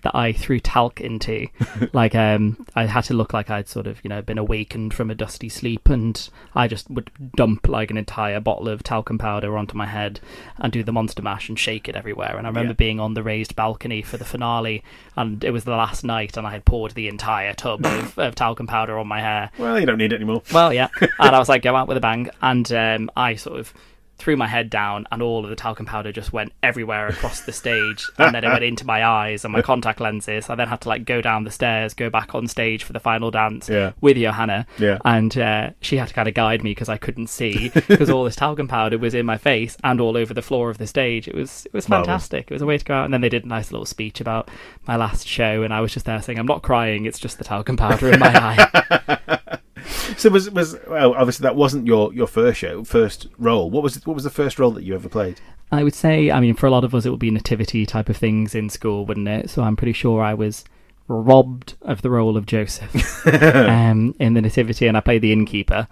that I threw talc into. I had to look like I'd sort of been awakened from a dusty sleep, and I just would dump an entire bottle of talcum powder onto my head and do the monster mash and shake it everywhere. And I remember being on the raised balcony for the finale, and it was the last night, and I had poured the entire tub of talcum powder on my hair. Well, you don't need it anymore. Well, yeah. And I was like, go out with a bang. And I sort of threw my head down, and all of the talcum powder just went everywhere across the stage, and then it went into my eyes and my contact lenses. I then had to go down the stairs, go back on stage for the final dance with Johanna, and she had to kind of guide me because I couldn't see, because all this talcum powder was in my face and all over the floor of the stage. It was fantastic. It was a way to go out. And then they did a nice little speech about my last show, and I was just there saying, I'm not crying, it's just the talcum powder in my eye. So obviously that wasn't your first role. What was the first role that you ever played? I would say, for a lot of us, it would be nativity type of things in school, wouldn't it? So I'm pretty sure I was robbed of the role of Joseph in the nativity, and I played the innkeeper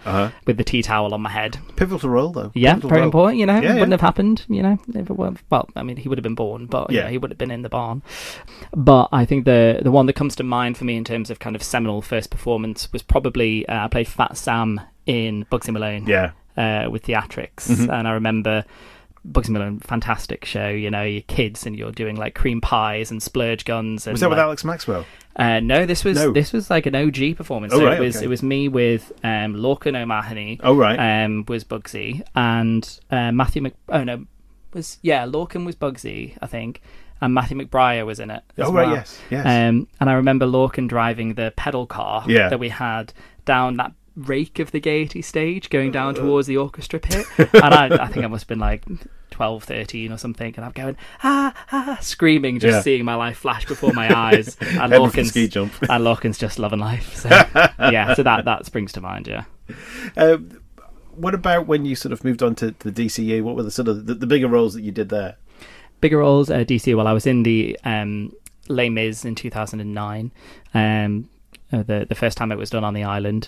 with the tea towel on my head. Pivotal role, though. Yeah, Pivotal very role. important. Wouldn't have happened. If it were, well, he would have been born, but he would have been in the barn. But I think the one that comes to mind for me in terms of kind of seminal first performance was probably I played Fat Sam in Bugsy Malone. With Theatrics, and I remember Bugsy Malone, fantastic show. You're kids and you're doing cream pies and splurge guns. And, was that with Alex Maxwell? No, this was an OG performance. So it was me with Lorcan O'Mahony. Oh right. Was Bugsy, and Matthew Lorcan was Bugsy, I think, and Matthew McBriar was in it. Right, yes. And I remember Lorcan driving the pedal car that we had down that rake of the Gaiety stage going down towards the orchestra pit, and I think I must have been 12, 13 or something, and I'm going screaming, just seeing my life flash before my eyes, and Lorcan's just loving life. So so that springs to mind. What about when you sort of moved on to the DCU? What were the sort of the bigger roles that you did there? Bigger roles at DCU. Well, I was in the Les Mis in 2009. The first time it was done on the island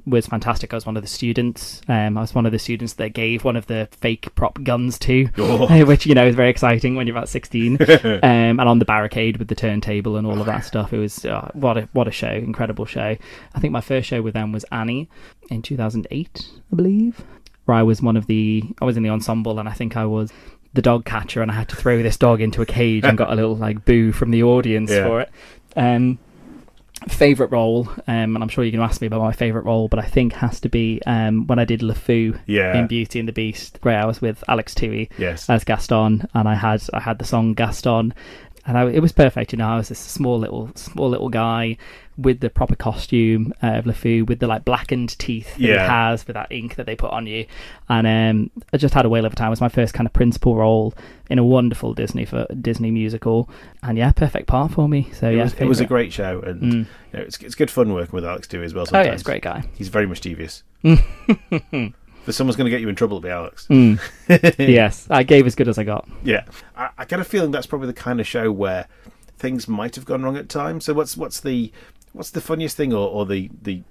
was fantastic. I was one of the students. I was one of the students that gave one of the fake prop guns to, which is very exciting when you're about 16. And on the barricade with the turntable and all of that stuff. It was what a show, incredible show. I think my first show with them was Annie in 2008, I believe, where I was in the ensemble, and I think I was the dog catcher, and I had to throw this dog into a cage and got a little boo from the audience for it. Favourite role, and I'm sure you can ask me about my favourite role, but I think has to be when I did LeFou in Beauty and the Beast, where I was with Alex Toohey as Gaston, and I had the song Gaston, And it was perfect, you know. I was this small little guy with the proper costume of LeFou, with the like blackened teeth that he has, with that ink that they put on you. And I just had a whale of a time. It was my first kind of principal role in a wonderful Disney musical, and perfect part for me. So it was a great show, and you know, it's good fun working with Alex too as well. Sometimes. Oh yeah, he's a great guy. He's very mischievous. If someone's going to get you in trouble, it'll be Alex. Yes, I gave as good as I got. Yeah, I get a feeling that's probably the kind of show where things might have gone wrong at times. So what's the funniest thing or the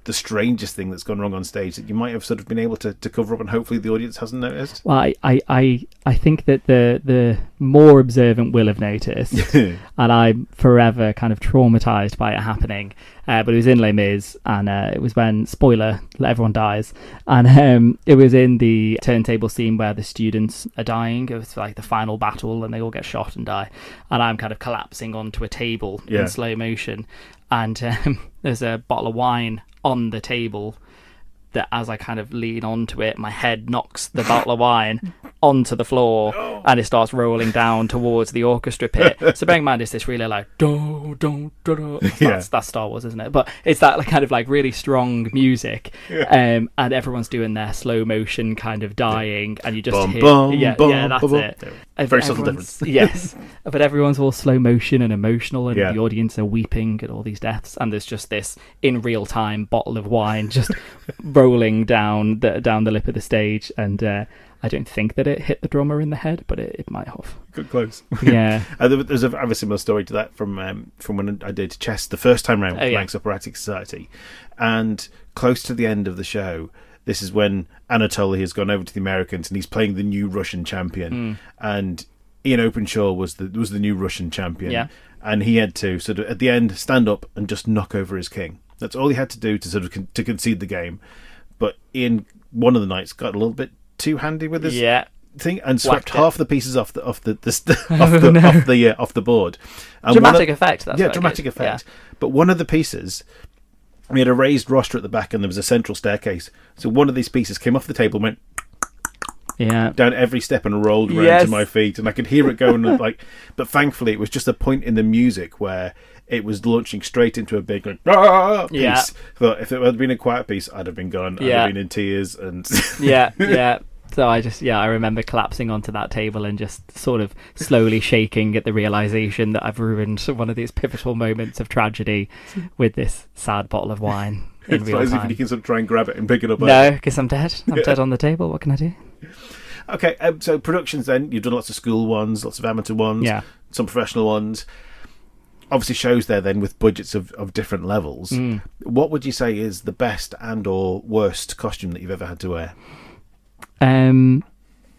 strangest thing that's gone wrong on stage that you might have sort of been able to cover up and hopefully the audience hasn't noticed? Well, I think that the more observant will have noticed, and I'm forever kind of traumatized by it happening. But it was in Les Mis, and it was when, spoiler, everyone dies, and it was in the turntable scene where the students are dying. It was like the final battle, and they all get shot and die, and I'm kind of collapsing onto a table in slow motion, and there's a bottle of wine on the table that as I kind of lean onto it, my head knocks the bottle of wine onto the floor, and it starts rolling down towards the orchestra pit. So bearing in mind, it's this really like that's Star Wars, isn't it? But it's that like, kind of like really strong music, and everyone's doing their slow motion kind of dying, and you just hear that's it. Very subtle difference. Yes, but everyone's all slow motion and emotional, and the audience are weeping at all these deaths, and there's just this in real time bottle of wine just rolling down the lip of the stage, and I don't think that it hit the drummer in the head, but it might have. Good close. Yeah. I have a similar story to that from when I did chess the first time round with Manx Operatic Society, and close to the end of the show, this is when Anatoly has gone over to the Americans and he's playing the new Russian champion, and Ian Openshaw was the new Russian champion, and he had to sort of at the end stand up and just knock over his king. That's all he had to do to sort of to concede the game. But Ian, one of the nights, got a little bit too handy with his thing and swept half the pieces off the board. And dramatic effect. That's dramatic effect. Yeah. But one of the pieces, we had a raised roster at the back, and there was a central staircase. So one of these pieces came off the table and went down every step and rolled around to my feet, and I could hear it going like. But thankfully, it was just a point in the music where it was launching straight into a big piece. But if it had been a quiet piece, I'd have been gone. I'd have been in tears, and So I remember collapsing onto that table and just sort of slowly shaking at the realization that I've ruined one of these pivotal moments of tragedy with this sad bottle of wine in real time. It's not as if you can sort of try and grab it and pick it up. No, because I'm dead. I'm dead on the table. What can I do? Okay, so productions then. You've done lots of school ones, lots of amateur ones, some professional ones. Obviously shows there then with budgets of different levels. What would you say is the best and or worst costume that you've ever had to wear?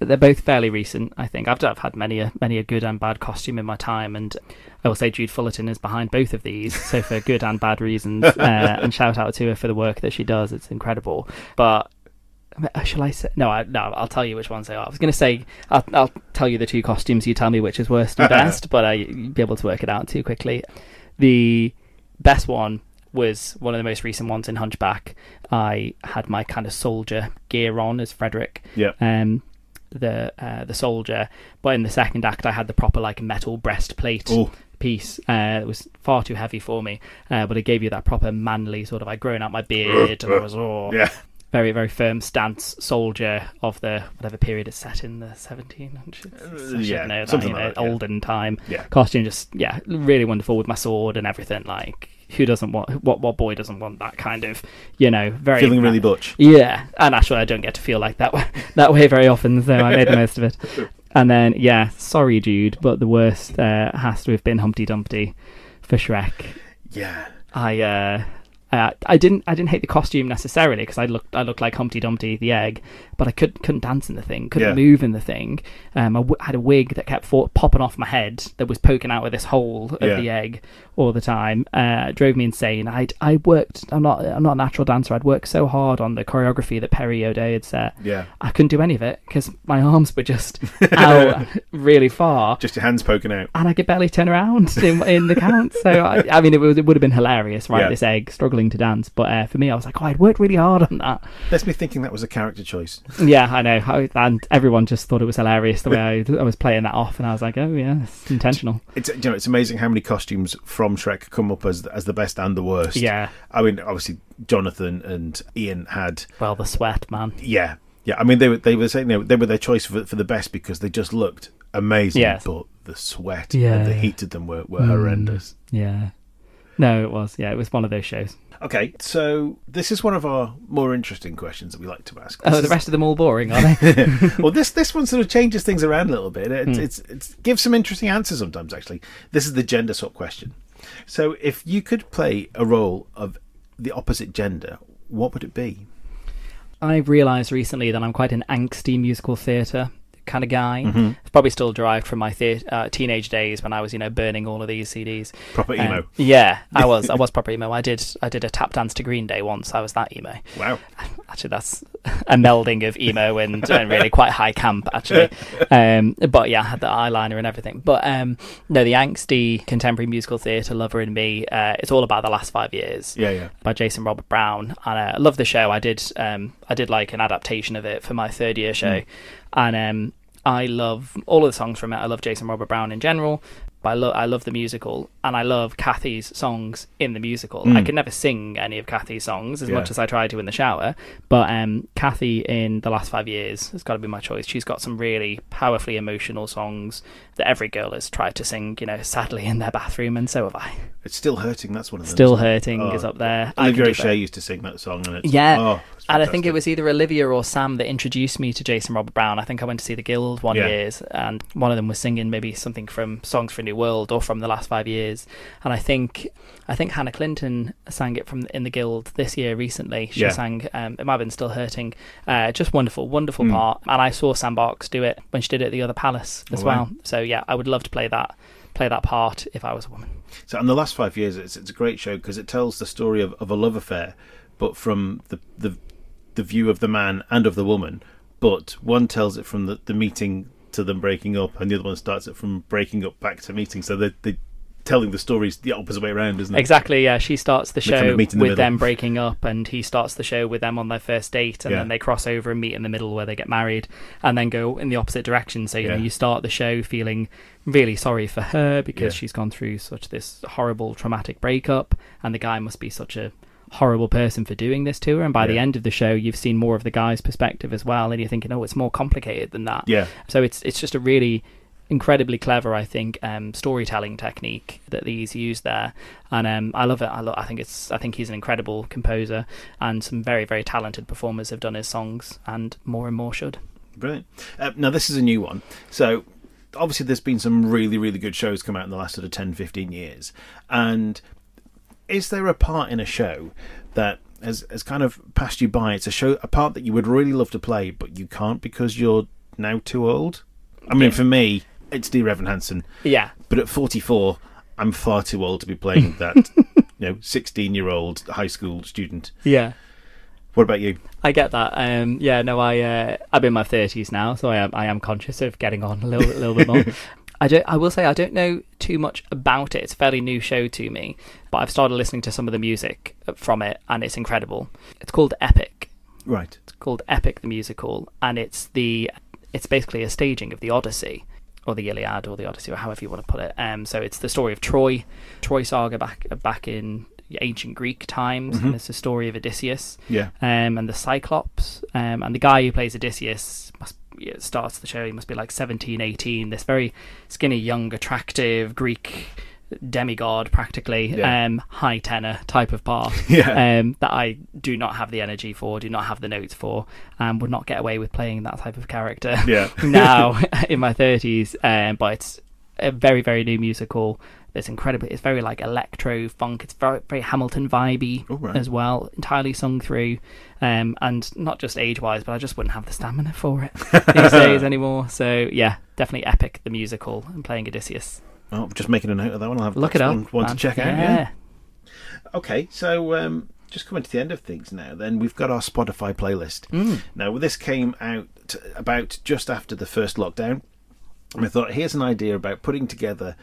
They're both fairly recent, I think. I've had many a good and bad costume in my time, and I will say Jude Fullerton is behind both of these, so for good and bad reasons, and shout out to her for the work that she does. It's incredible. But shall I say? No, I'll tell you which ones they are. I was going to say I'll tell you the two costumes, you tell me which is worst and best, but you'll be able to work it out too quickly. The best one was one of the most recent ones in Hunchback. I had my kind of soldier gear on as Frederick, the soldier, but in the second act I had the proper like metal breastplate piece. It was far too heavy for me, but it gave you that proper manly sort of, I'd grown out my beard and I was very, very firm stance soldier of the whatever period it's set in, the 1700s. Something like that, olden time. Costume, just really wonderful with my sword and everything. Like, who doesn't want what boy doesn't want that kind of, very feeling really butch. Yeah, and actually I don't get to feel like that way very often, so I made the most of it. And then sorry Jude, but the worst has to have been Humpty Dumpty for Shrek. I didn't hate the costume necessarily, because I looked like Humpty Dumpty the egg, but I couldn't dance in the thing, couldn't move in the thing. I had a wig that kept popping off my head that was poking out of this hole of the egg all the time. It drove me insane. I worked. I'm not a natural dancer. I'd worked so hard on the choreography that Perry O'Day had set. I couldn't do any of it because my arms were just out really far. Just your hands poking out, and I could barely turn around in the count. So I mean, it would have been hilarious, right? This egg struggling to dance, but for me I was like, I'd worked really hard on that. That's me thinking that was a character choice. Yeah, I know. And everyone just thought it was hilarious the way I was playing that off, and I was like, oh yeah, it's intentional. It's amazing how many costumes from Shrek come up as the best and the worst. Yeah. I mean, obviously Jonathan and Ian had... Well, the sweat, man. Yeah. Yeah, I mean, they were saying they were their choice for the best because they just looked amazing, yes. but the sweat and the heat of them were horrendous. Yeah. No, it was. Yeah, it was one of those shows. Okay, so this is one of our more interesting questions that we like to ask. The rest of them all boring, are they? Well, this one sort of changes things around a little bit. It gives some interesting answers sometimes, actually. This is the gender swap question. So if you could play a role of the opposite gender, what would it be? I've realised recently that I'm quite an angsty musical theatre kind of guy. Mm-hmm. It's probably still derived from my teenage days when I was, burning all of these CDs. Proper emo. Yeah, I was proper emo. I did a tap dance to Green Day once. I was that emo. Wow. Actually, that's a melding of emo and really quite high camp, actually. But yeah, I had the eyeliner and everything. But no, the angsty contemporary musical theatre lover in me, it's all about the last 5 years. Yeah. By Jason Robert Brown. And I love the show. I did like an adaptation of it for my third year show. And I love all of the songs from it. I love Jason Robert Brown in general, but I love the musical, and I love Kathy's songs in the musical. I could never sing any of Kathy's songs as much as I try to in the shower, but Kathy in the last 5 years has got to be my choice. She's got some really powerfully emotional songs that every girl has tried to sing, sadly in their bathroom, and so have I. It's Still Hurting, that's one of them. Still Hurting is up there. Olivia O'Shea used to sing that song, and it's and I think it was either Olivia or Sam that introduced me to Jason Robert Brown. I think I went to see the Guild one year, and one of them was singing maybe something from Songs for a New World or from the last 5 years. And I think Hannah Clinton sang it in the Guild this year recently. She sang it might have been Still Hurting. Just wonderful part. And I saw Sam Barks do it when she did it at the Other Palace as well. So yeah, I would love to play that part if I was a woman. So in the last 5 years, it's a great show because it tells the story of a love affair, but from the view of the man and of the woman. But one tells it from the meeting to them breaking up, and the other one starts it from breaking up back to meeting. So they're telling the stories the opposite way around, isn't it? Exactly, yeah. She starts the show with them middle. breaking up, and he starts the show with them on their first date, and then they cross over and meet in the middle where they get married, and then go in the opposite direction. So you start the show feeling really sorry for her because she's gone through such this horrible traumatic breakup, and the guy must be such a horrible person for doing this to her. And by the end of the show, you've seen more of the guy's perspective as well, and you're thinking, oh, it's more complicated than that. Yeah. So it's just a really incredibly clever, I think, storytelling technique that these use there, and I love it. I think he's an incredible composer, and some very, very talented performers have done his songs, and more should. Brilliant. Now this is a new one, so obviously there's been some really, really good shows come out in the last sort of 10-15 years, and is there a part in a show that has kind of passed you by? It's a part that you would really love to play, but you can't because you're now too old? I mean, for me, it's Dear Evan Hansen. Yeah. But at 44, I'm far too old to be playing that 16-year-old high school student. Yeah. What about you? I get that. I'm in my 30s now, so I am conscious of getting on a little bit more. I will say I don't know too much about it. It's a fairly new show to me, but I've started listening to some of the music from it, and it's incredible. It's called Epic. Right. It's called Epic the Musical, and it's basically a staging of the Odyssey, or the Iliad, or the Odyssey, or however you want to put it. So it's the story of Troy saga back in ancient Greek times, and it's the story of Odysseus, and the Cyclops, and the guy who plays Odysseus starts the show. He must be like 17, 18. This very skinny, young, attractive Greek demigod, practically, high tenor type of part that I do not have the energy for, do not have the notes for, and would not get away with playing that type of character now in my 30s. But it's a very, very new musical. It's very like electro funk. It's very, very Hamilton vibey as well, entirely sung through, and not just age wise, but I just wouldn't have the stamina for it these days anymore. So yeah, definitely Epic the Musical and playing Odysseus. Oh, just making a note of that one. I'll have look it up. One to check out. Yeah. Okay, so just coming to the end of things now. Then we've got our Spotify playlist. Now this came out about just after the first lockdown, and I thought, here's an idea about putting together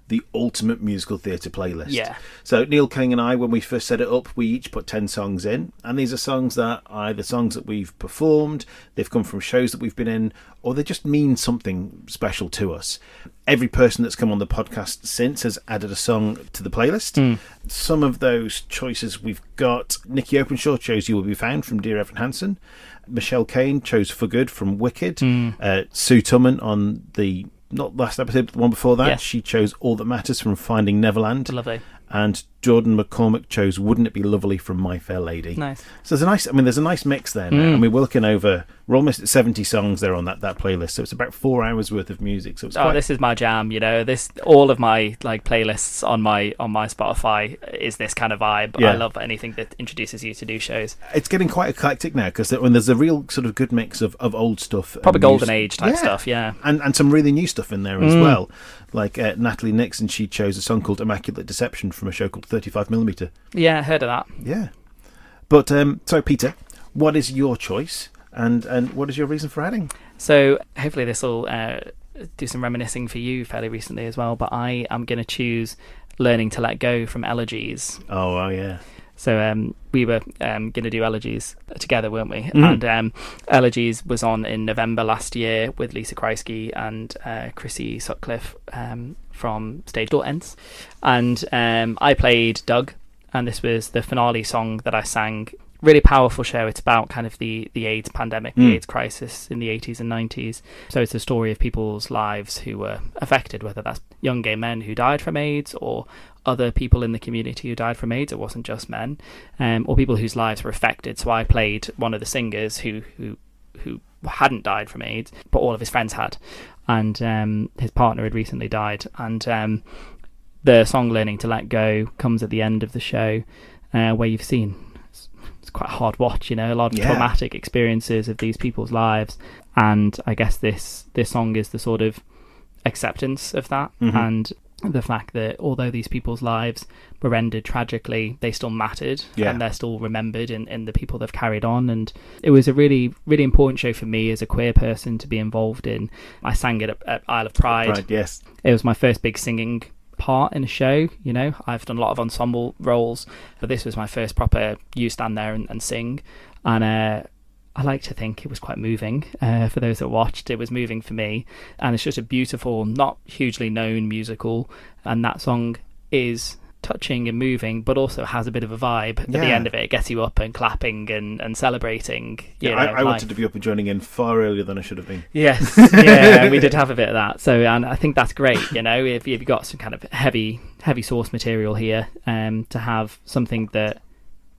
the ultimate musical theatre playlist. Yeah. So Neil Callin and I, when we first set it up, we each put 10 songs in, and these are songs that are either songs that we've performed, they've come from shows that we've been in, or they just mean something special to us. Every person that's come on the podcast since has added a song to the playlist. Some of those choices we've got: Nicky Openshaw chose You Will Be Found from Dear Evan Hansen. Michelle Caine chose For Good from Wicked. Sue Tumman on the, not last episode, but the one before that, Yes. she chose All That Matters from Finding Neverland. Lovely. And Jordan McCormick chose Wouldn't It Be Lovely from My Fair Lady. Nice. So there's a nice mix there now. I mean, we're looking over, we're almost at 70 songs there on that playlist, so it's about 4 hours worth of music. So it's This is my jam, all of my playlists on my Spotify is this kind of vibe. Yeah. I love anything that introduces you to new shows. It's getting quite eclectic now, because when there's a real sort of good mix of old stuff, Probably golden age type stuff, yeah. And some really new stuff in there as well. Like Natalie Nixon, she chose a song called Immaculate Deception from a show called 35mm. Yeah, I heard of that. Yeah. But, so Peter, what is your choice, and what is your reason for adding? So hopefully this will do some reminiscing for you fairly recently as well, but I am going to choose Learning to Let Go from Elegies. Oh, yeah. So we were going to do Elegies together, weren't we? And Elegies was on in November last year with Lisa Kreisky and Chrissy Sutcliffe from Stage Door Ents. And I played Doug, and this was the finale song that I sang. Really powerful show. It's about kind of the AIDS pandemic, the AIDS crisis in the 80s and 90s. So it's a story of people's lives who were affected, whether that's young gay men who died from AIDS or other people in the community who died from AIDS. It wasn't just men, or people whose lives were affected. So I played one of the singers who hadn't died from AIDS, but all of his friends had, and his partner had recently died. And the song Learning to Let Go comes at the end of the show, where you've seen it's quite a hard watch, a lot of traumatic experiences of these people's lives, and I guess this song is the sort of acceptance of that, and the fact that although these people's lives were ended tragically, they still mattered, and they're still remembered in the people they've carried on. And it was a really, really important show for me as a queer person to be involved in. I sang it at Isle of Pride. Yes. It was my first big singing part in a show. I've done a lot of ensemble roles, but this was my first proper you stand there and sing, and I like to think it was quite moving. For those that watched, it was moving for me, and it's just a beautiful, not hugely known musical, and that song is touching and moving, but also has a bit of a vibe at the end of it. It gets you up and clapping and celebrating. I wanted to be up and joining in far earlier than I should have been. Yes, we did have a bit of that. So, and I think that's great. If you've got some kind of heavy source material here, to have something that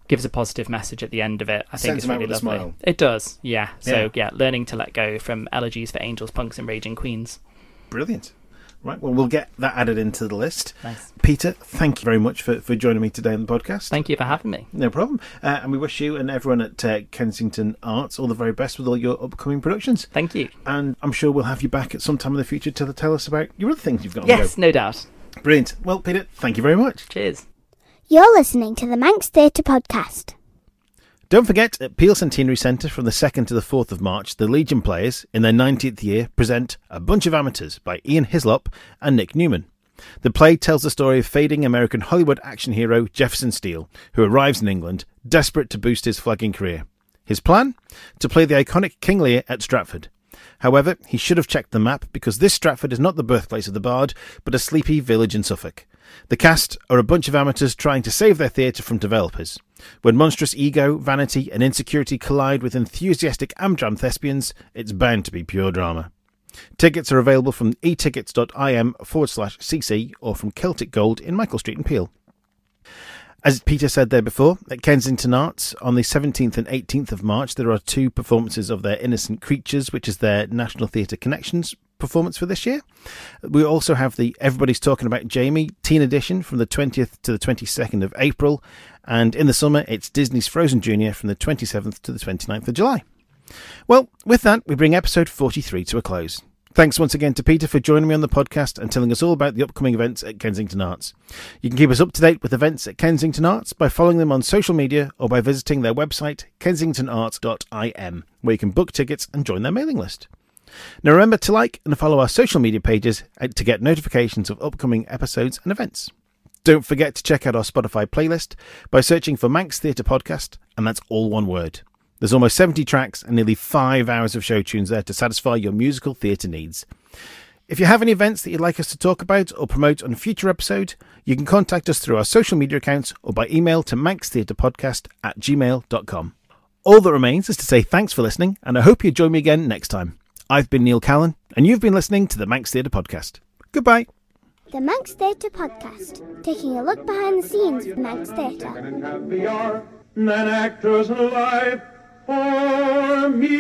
gives a positive message at the end of it, I think it's really lovely. Smile. It does, yeah. So Learning to Let Go from Elegies for Angels, Punks and Raging Queens. Brilliant. Right, well, we'll get that added into the list. Nice. Peter, thank you very much for joining me today on the podcast. Thank you for having me. No problem. And we wish you and everyone at Kensington Arts all the very best with all your upcoming productions. Thank you. And I'm sure we'll have you back at some time in the future to tell us about your other things you've got on Yes, go. No doubt. Brilliant. Well, Peter, thank you very much. Cheers. You're listening to the Manx Theatre Podcast. Don't forget, at Peel Centenary Centre from the 2nd to the 4th of March, the Legion Players, in their 90th year, present A Bunch of Amateurs by Ian Hislop and Nick Newman. The play tells the story of fading American Hollywood action hero Jefferson Steele, who arrives in England, desperate to boost his flagging career. His plan? To play the iconic King Lear at Stratford. However, he should have checked the map, because this Stratford is not the birthplace of the bard, but a sleepy village in Suffolk. The cast are a bunch of amateurs trying to save their theatre from developers. When monstrous ego, vanity and insecurity collide with enthusiastic Amdram thespians, it's bound to be pure drama. Tickets are available from etickets.im/cc or from Celtic Gold in Michael Street in Peel. As Peter said there before, at Kensington Arts on the 17th and 18th of March there are 2 performances of their Innocent Creatures, which is their National Theatre Connections performance for this year. We also have the Everybody's Talking About Jamie teen edition from the 20th to the 22nd of April, and in the summer it's Disney's Frozen Junior from the 27th to the 29th of July. Well, with that we bring episode 43 to a close. Thanks once again to Peter for joining me on the podcast and telling us all about the upcoming events at Kensington Arts. You can keep us up to date with events at Kensington Arts by following them on social media or by visiting their website kensingtonarts.im, where you can book tickets and join their mailing list. Now remember to like and follow our social media pages to get notifications of upcoming episodes and events. Don't forget to check out our Spotify playlist by searching for Manx Theatre Podcast, and that's all one word. There's almost 70 tracks and nearly 5 hours of show tunes there to satisfy your musical theatre needs. If you have any events that you'd like us to talk about or promote on a future episode, you can contact us through our social media accounts or by email to manxtheatrepodcast@gmail.com. All that remains is to say thanks for listening, and I hope you join me again next time. I've been Neil Callin, and you've been listening to the Manx Theatre Podcast. Goodbye. The Manx Theatre Podcast, taking a look behind the scenes of Manx Theatre. And happier than actors alive for me.